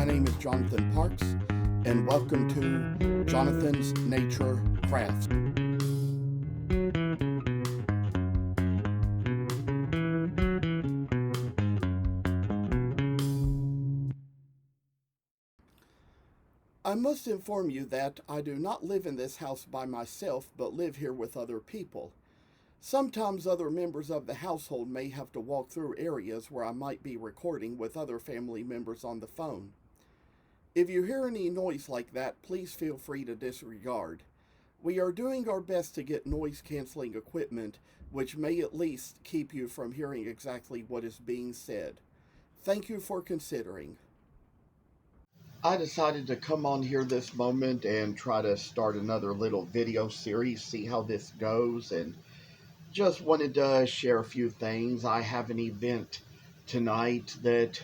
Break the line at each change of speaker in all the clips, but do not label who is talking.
My name is Jonathan Parks, and welcome to Jonathan's Nature Crafts. I must inform you that I do not live in this house by myself, but live here with other people. Sometimes other members of the household may have to walk through areas where I might be recording with other family members on the phone. If you hear any noise like that, please feel free to disregard. We are doing our best to get noise canceling equipment, which may at least keep you from hearing exactly what is being said. Thank you for considering. I decided to come on here this moment and try to start another little video series, see how this goes, and just wanted to share a few things. I have an event tonight that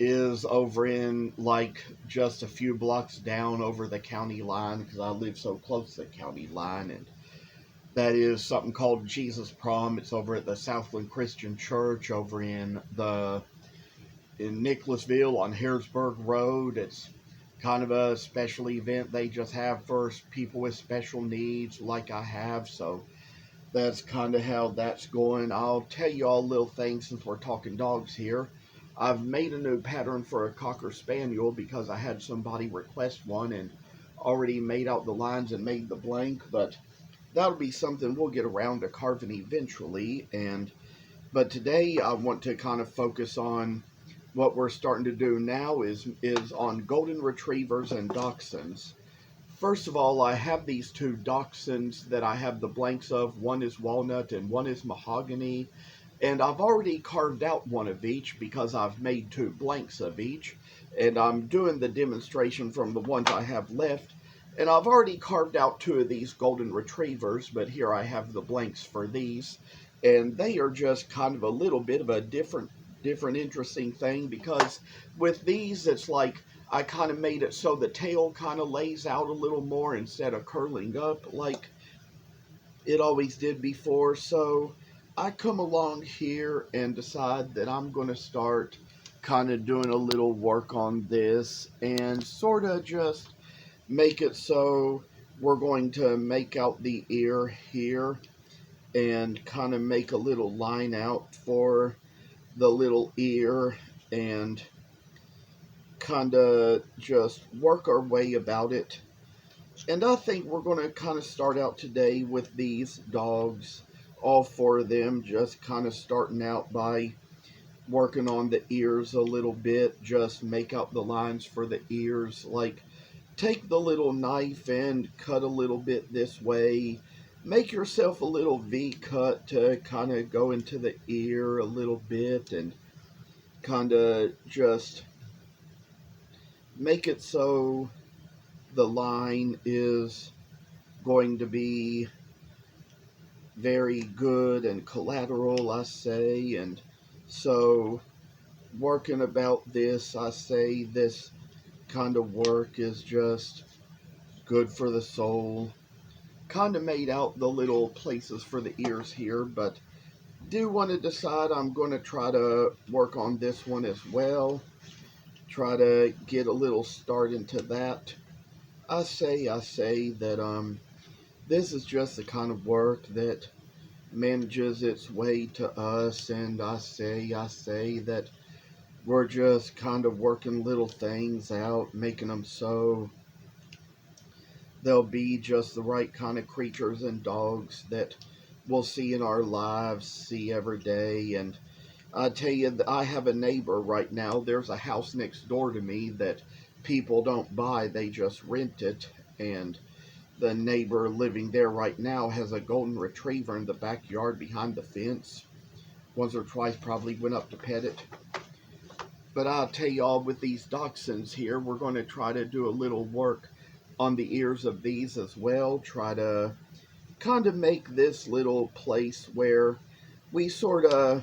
is over in like just a few blocks down over the county line because I live so close to the county line, and that is something called Jesus Prom. It's over at the Southland Christian Church over in Nicholasville on Harrisburg Road. It's kind of a special event they just have for people with special needs like I have, so that's kind of how that's going. I'll tell you all a little thing since we're talking dogs here. I've made a new pattern for a Cocker Spaniel because I had somebody request one and already made out the lines and made the blank, but that'll be something we'll get around to carving eventually. But today I want to kind of focus on what we're starting to do now is on golden retrievers and dachshunds. First of all, I have these two dachshunds that I have the blanks of. One is walnut and one is mahogany. And I've already carved out one of each because I've made two blanks of each. And I'm doing the demonstration from the ones I have left. And I've already carved out two of these golden retrievers, but here I have the blanks for these. And they are just kind of a little bit of a different interesting thing, because with these it's like I kind of made it so the tail kind of lays out a little more instead of curling up like it always did before. So I come along here and decide that I'm going to start kind of doing a little work on this and sort of just make it so we're going to make out the ear here and kind of make a little line out for the little ear and kind of just work our way about it. And I think we're going to kind of start out today with these dogs, all four of them, just kind of starting out by working on the ears a little bit, just make out the lines for the ears, like take the little knife and cut a little bit this way, make yourself a little V cut to kind of go into the ear a little bit and kind of just make it so the line is going to be very good and collateral, I say. And so working about this, I say this kind of work is just good for the soul. Kind of made out the little places for the ears here, but do want to decide I'm going to try to work on this one as well. Try to get a little start into that. I say that this is just the kind of work that manages its way to us, and I say that we're just kind of working little things out, making them so they'll be just the right kind of creatures and dogs that we'll see in our lives, see every day. And I tell you, I have a neighbor right now. There's a house next door to me that people don't buy, they just rent it. And the neighbor living there right now has a golden retriever in the backyard behind the fence. Once or twice probably went up to pet it. But I'll tell y'all, with these dachshunds here, we're going to try to do a little work on the ears of these as well. Try to kind of make this little place where we sort of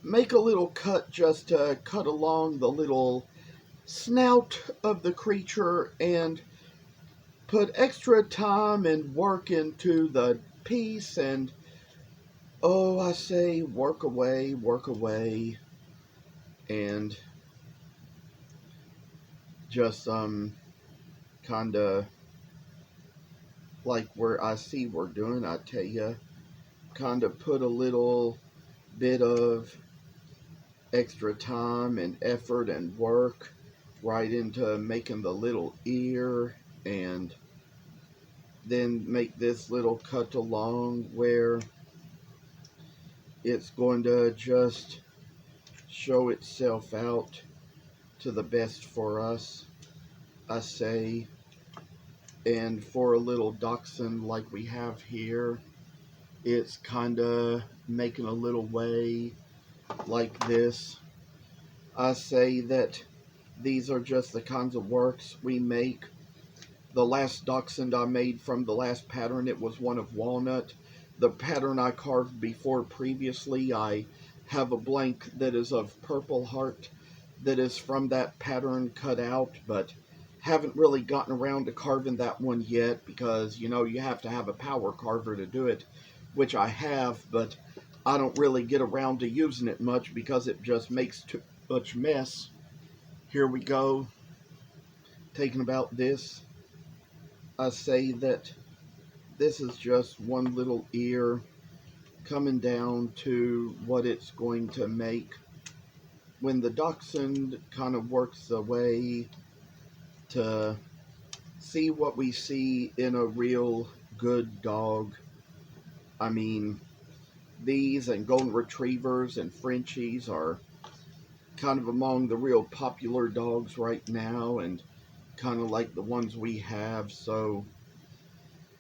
make a little cut just to cut along the little snout of the creature and put extra time and work into the piece. And oh, I say work away, and just kind of like where I see we're doing, I tell you, kind of put a little bit of extra time and effort and work right into making the little ear, and then make this little cut along where it's going to just show itself out to the best for us, I say. And for a little dachshund like we have here, it's kind of making a little way like this. I say that these are just the kinds of works we make. The last dachshund I made from the last pattern, it was one of walnut. The pattern I carved before previously, I have a blank that is of purple heart that is from that pattern cut out, but haven't really gotten around to carving that one yet because, you know, you have to have a power carver to do it, which I have, but I don't really get around to using it much because it just makes too much mess. Here we go, taking about this. I say that this is just one little ear coming down to what it's going to make when the dachshund kind of works the way to see what we see in a real good dog. I mean, these and golden retrievers and Frenchies are kind of among the real popular dogs right now, and kind of like the ones we have, so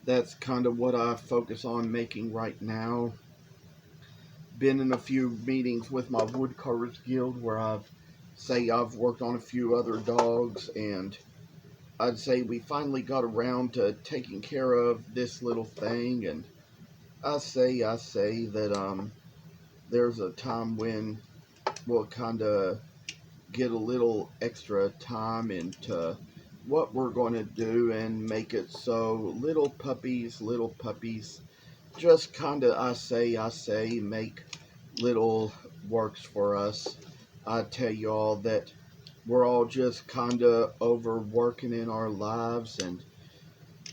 that's kind of what I focus on making right now. Been in a few meetings with my Woodcarvers Guild where I've worked on a few other dogs, and I'd say we finally got around to taking care of this little thing. And I say that there's a time when we'll kind of get a little extra time into what we're going to do and make it so little puppies just kind of, I say, make little works for us. I tell y'all that we're all just kind of overworking in our lives and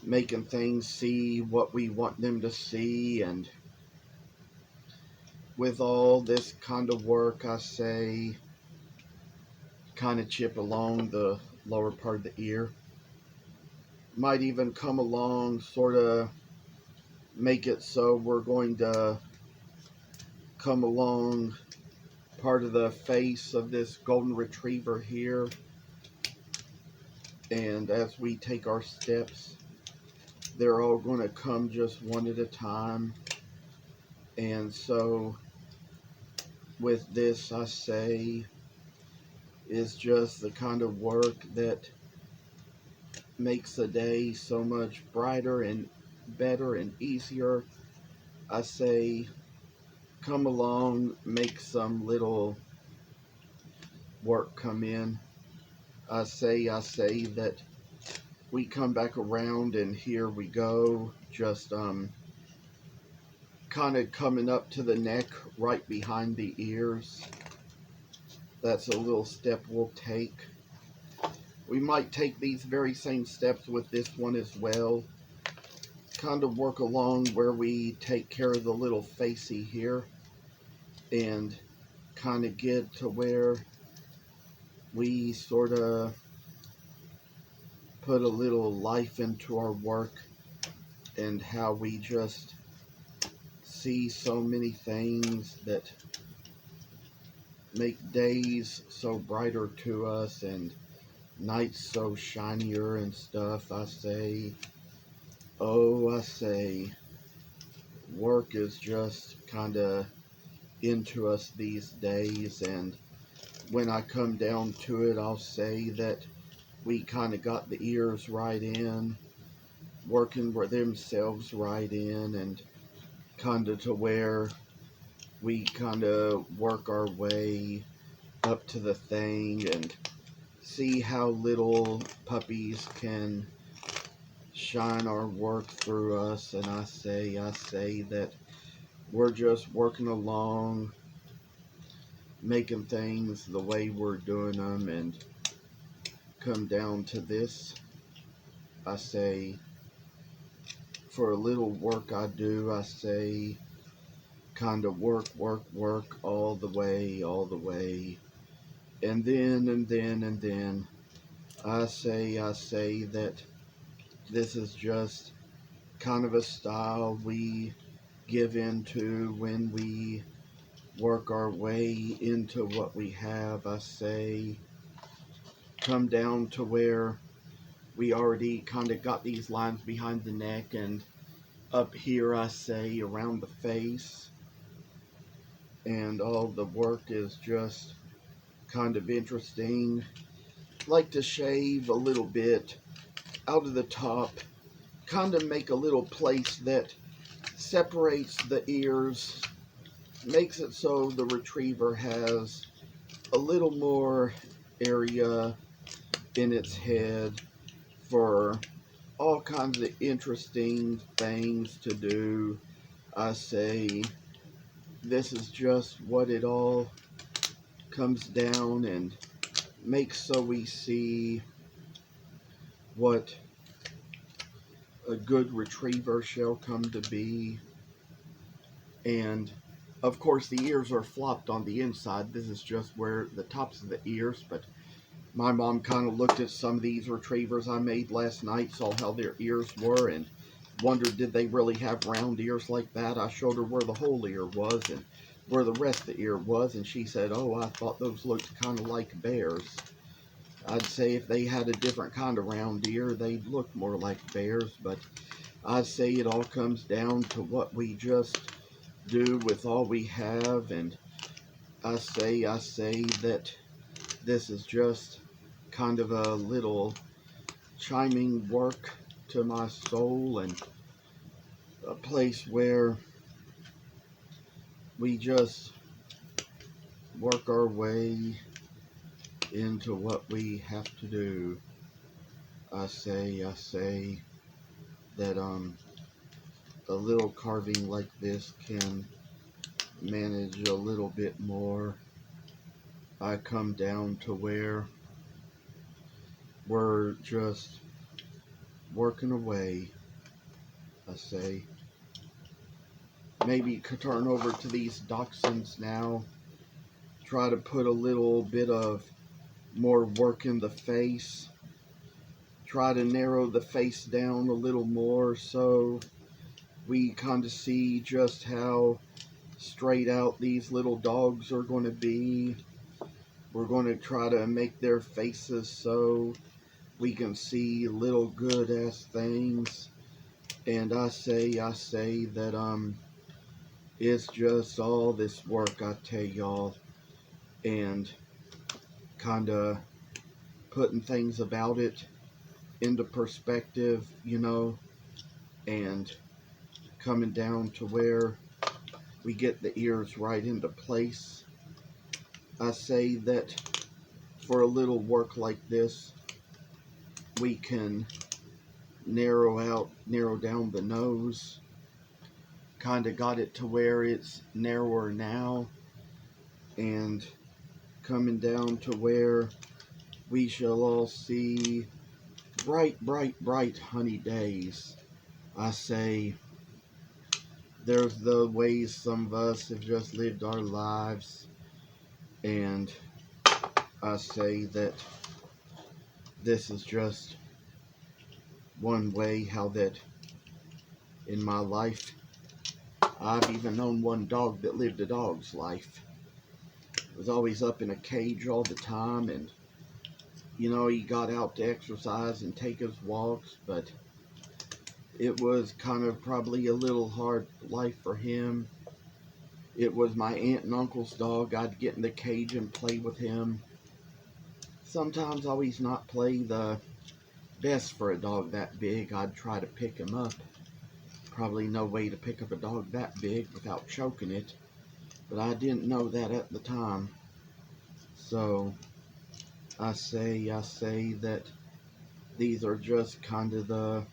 making things see what we want them to see, and with all this kind of work, I say, kind of chip along the lower part of the ear. Might even come along, sort of make it so we're going to come along part of the face of this golden retriever here, and as we take our steps, they're all going to come just one at a time. And so with this, I say, is just the kind of work that makes the day so much brighter and better and easier. I say, come along, make some little work come in. I say that we come back around, and here we go, just kind of coming up to the neck right behind the ears. That's a little step we'll take. We might take these very same steps with this one as well. Kind of work along where we take care of the little facey here, and kind of get to where we sort of put a little life into our work, and how we just see so many things that make days so brighter to us and nights so shinier and stuff. I say, work is just kind of into us these days, and when I come down to it, I'll say that we kind of got the ears right in, working for themselves right in, and kind of to where we kind of work our way up to the thing and see how little puppies can shine our work through us. And I say that we're just working along, making things the way we're doing them, and come down to this. I say, for a little work I do, I say, kind of work, work, work all the way, all the way. And then, I say that this is just kind of a style we give into when we work our way into what we have. I say, come down to where we already kind of got these lines behind the neck, and up here I say around the face, and all the work is just kind of interesting. Like to shave a little bit out of the top, kind of make a little place that separates the ears, makes it so the retriever has a little more area in its head for all kinds of interesting things to do. I say this is just what it all comes down and makes so we see what a good retriever shall come to be. And of course the ears are flopped on the inside. This is just where the tops of the ears, but my mom kind of looked at some of these retrievers I made last night, saw how their ears were, and wondered did they really have round ears like that. I showed her where the whole ear was and where the rest of the ear was, and she said, oh, I thought those looked kind of like bears. I'd say if they had a different kind of round ear, they'd look more like bears, but I'd say it all comes down to what we just do with all we have. And I say that this is just kind of a little chiming work to my soul, and a place where we just work our way into what we have to do. I say that a little carving like this can manage a little bit more. I come down to where we're just working away. I say maybe could turn over to these Dachshunds now, try to put a little bit of more work in the face, try to narrow the face down a little more so we kind of see just how straight out these little dogs are going to be. We're going to try to make their faces so we can see little good ass things. And I say that it's just all this work, I tell y'all, and kind of putting things about it into perspective, you know, and coming down to where we get the ears right into place. I say that for a little work like this, we can narrow down the nose. Kind of got it to where it's narrower now, and coming down to where we shall all see bright, bright, bright honey days. I say there's the ways some of us have just lived our lives, and I say that this is just one way how that in my life I've even known one dog that lived a dog's life. Was always up in a cage all the time, and you know, he got out to exercise and take his walks, but it was kind of probably a little hard life for him. It was my aunt and uncle's dog. I'd get in the cage and play with him. Sometimes always not play the best for a dog that big. I'd try to pick him up. Probably no way to pick up a dog that big without choking it, but I didn't know that at the time. So I say that these are just kind of the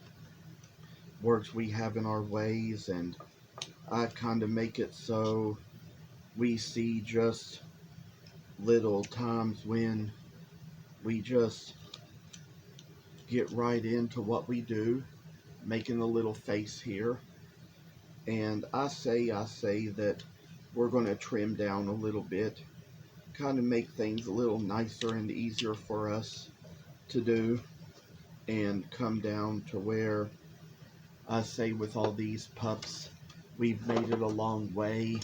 works we have in our ways, and I kind of make it so we see just little times when we just get right into what we do, making a little face here. And I say that we're going to trim down a little bit, kind of make things a little nicer and easier for us to do, and come down to where I say with all these pups, we've made it a long way.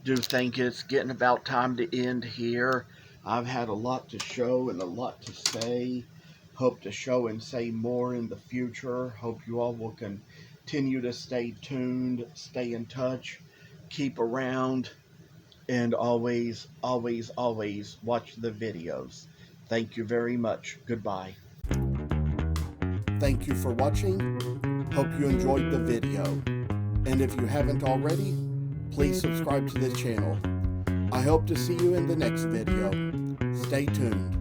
Do think it's getting about time to end here. I've had a lot to show and a lot to say. Hope to show and say more in the future. Hope you all will continue to stay tuned, stay in touch, keep around, and always, always, always watch the videos. Thank you very much. Goodbye. Thank you for watching. Hope you enjoyed the video. And if you haven't already, please subscribe to the channel. I hope to see you in the next video. Stay tuned.